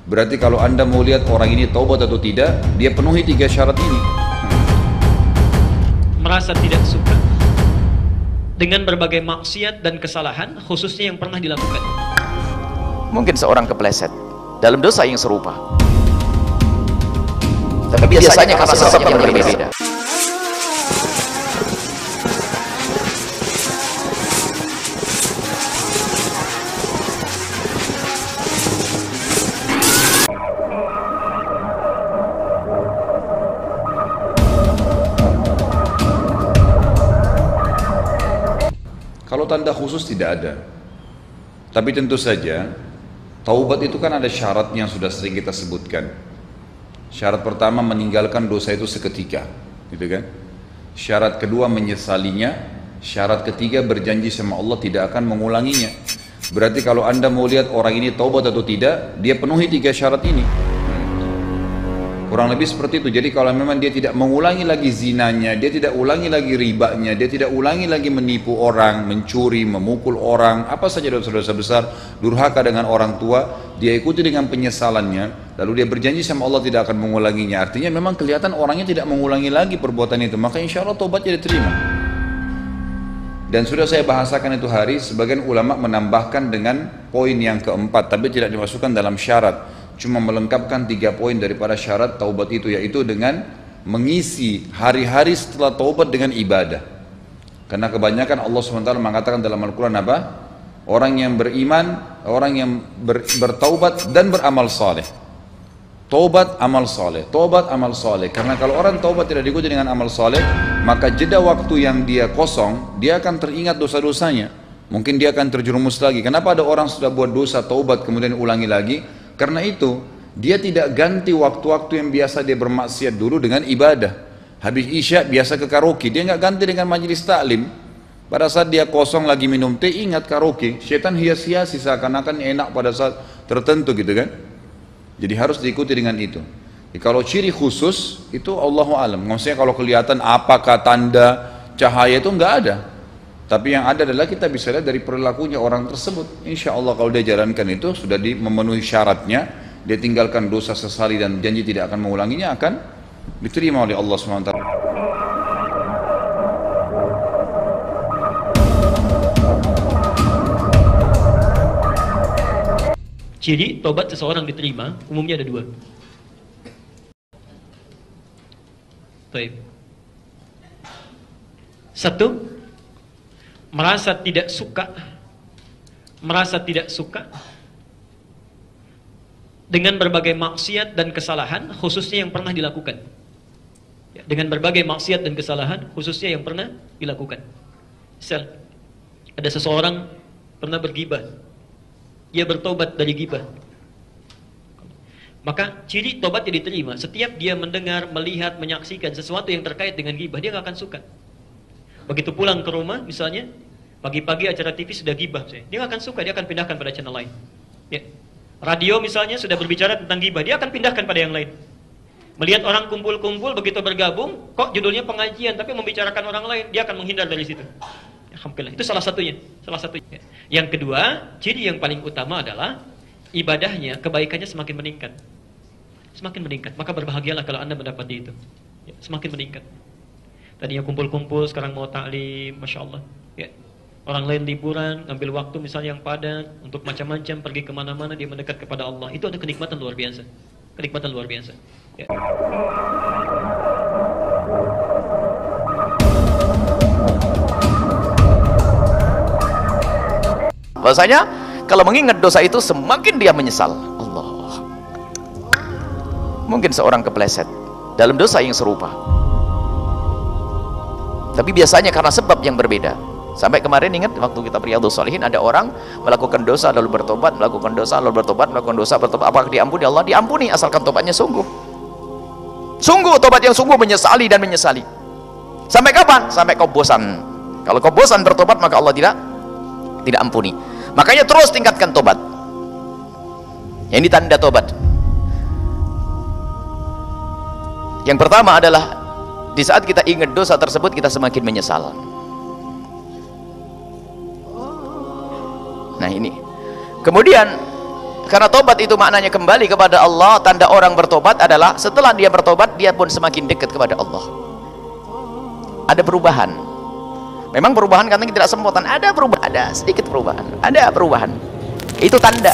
Berarti kalau Anda mau lihat orang ini taubat atau tidak, dia penuhi 3 syarat ini. Merasa tidak suka dengan berbagai maksiat dan kesalahan, khususnya yang pernah dilakukan. Mungkin seorang kepleset dalam dosa yang serupa, tapi biasanya karena sebab yang berbeda. Kalau tanda khusus tidak ada. Tapi tentu saja taubat itu kan ada syarat yang sudah sering kita sebutkan. Syarat pertama meninggalkan dosa itu seketika, gitu kan? Syarat kedua menyesalinya, syarat ketiga berjanji sama Allah tidak akan mengulanginya. Berarti kalau Anda mau lihat orang ini taubat atau tidak, dia penuhi 3 syarat ini. Kurang lebih seperti itu. Jadi kalau memang dia tidak mengulangi lagi zinanya, dia tidak ulangi lagi ribanya, dia tidak ulangi lagi menipu orang, mencuri, memukul orang, apa saja dosa-dosa besar, durhaka dengan orang tua, dia ikuti dengan penyesalannya, lalu dia berjanji sama Allah tidak akan mengulanginya. Artinya memang kelihatan orangnya tidak mengulangi lagi perbuatan itu, maka insya Allah taubatnya diterima. Dan sudah saya bahasakan itu hari, sebagian ulama menambahkan dengan poin yang keempat, tapi tidak dimasukkan dalam syarat. Cuma melengkapkan 3 poin daripada syarat taubat itu, yaitu dengan mengisi hari-hari setelah taubat dengan ibadah. Karena kebanyakan Allah SWT mengatakan dalam Al-Quran apa? Orang yang beriman, orang yang bertaubat dan beramal saleh. Taubat, amal saleh, taubat, amal saleh. Karena kalau orang taubat tidak diikuti dengan amal saleh, maka jeda waktu yang dia kosong, dia akan teringat dosa-dosanya. Mungkin dia akan terjerumus lagi. Kenapa ada orang sudah buat dosa, taubat, kemudian ulangi lagi? Karena itu, dia tidak ganti waktu-waktu yang biasa dia bermaksiat dulu dengan ibadah. Habis isya biasa ke karaoke, dia nggak ganti dengan majelis taklim. Pada saat dia kosong lagi minum teh, ingat karaoke. Syaitan hias-hiasi seakan-akan enak pada saat tertentu gitu kan. Jadi harus diikuti dengan itu. Jadi, kalau ciri khusus itu Allahu alam. Maksudnya kalau kelihatan apakah tanda cahaya itu nggak ada. Tapi yang ada adalah kita bisa lihat dari perilakunya orang tersebut. Insya Allah kalau dia jalankan itu sudah memenuhi syaratnya, dia tinggalkan dosa, sesali dan janji tidak akan mengulanginya, akan diterima oleh Allah SWT. Ciri tobat seseorang diterima umumnya ada 2. Baik. 1, merasa tidak suka dengan berbagai maksiat dan kesalahan, khususnya yang pernah dilakukan. Ya, dengan berbagai maksiat dan kesalahan, khususnya yang pernah dilakukan. Misal, ada seseorang pernah bergibah, dia bertobat dari gibah. Maka ciri tobatnya diterima. Setiap dia mendengar, melihat, menyaksikan sesuatu yang terkait dengan gibah, dia nggak akan suka. Begitu pulang ke rumah, misalnya pagi-pagi acara TV sudah gibah, dia nggak akan suka, dia akan pindahkan pada channel lain. Ya. Radio misalnya sudah berbicara tentang gibah, dia akan pindahkan pada yang lain. Melihat orang kumpul-kumpul, begitu bergabung, kok judulnya pengajian, tapi membicarakan orang lain, dia akan menghindar dari situ. Alhamdulillah, itu salah satunya. Yang kedua, ciri yang paling utama adalah ibadahnya, kebaikannya semakin meningkat. Semakin meningkat, maka berbahagialah kalau Anda mendapati itu. Ya, semakin meningkat. Tadinya kumpul-kumpul, sekarang mau taklim, Masya Allah. Ya. Orang lain liburan, ambil waktu misalnya yang padat untuk macam-macam, pergi kemana-mana, dia mendekat kepada Allah. Itu ada kenikmatan luar biasa. Kenikmatan luar biasa. Ya. Bahwasanya kalau mengingat dosa itu semakin dia menyesal. Allah. Mungkin seorang kepleset dalam dosa yang serupa, tapi biasanya karena sebab yang berbeda. Sampai kemarin ingat waktu kita Riyadhus Shalihin, ada orang melakukan dosa lalu bertobat, melakukan dosa lalu bertobat, melakukan dosa bertobat. Apakah diampuni? Allah diampuni asalkan tobatnya sungguh. Sungguh, tobat yang sungguh, menyesali dan menyesali. Sampai kapan? Sampai kau bosan. Kalau kau bosan bertobat, maka Allah tidak ampuni. Makanya terus tingkatkan tobat. Ini tanda tobat. Yang pertama adalah di saat kita ingat dosa tersebut, kita semakin menyesal. Nah ini. Kemudian Karena tobat itu maknanya kembali kepada Allah. Tanda orang bertobat adalah setelah dia bertobat, dia pun semakin dekat kepada Allah. Ada perubahan. Memang perubahan katanya tidak sempurna, ada perubahan, ada sedikit perubahan, ada perubahan. Itu tanda.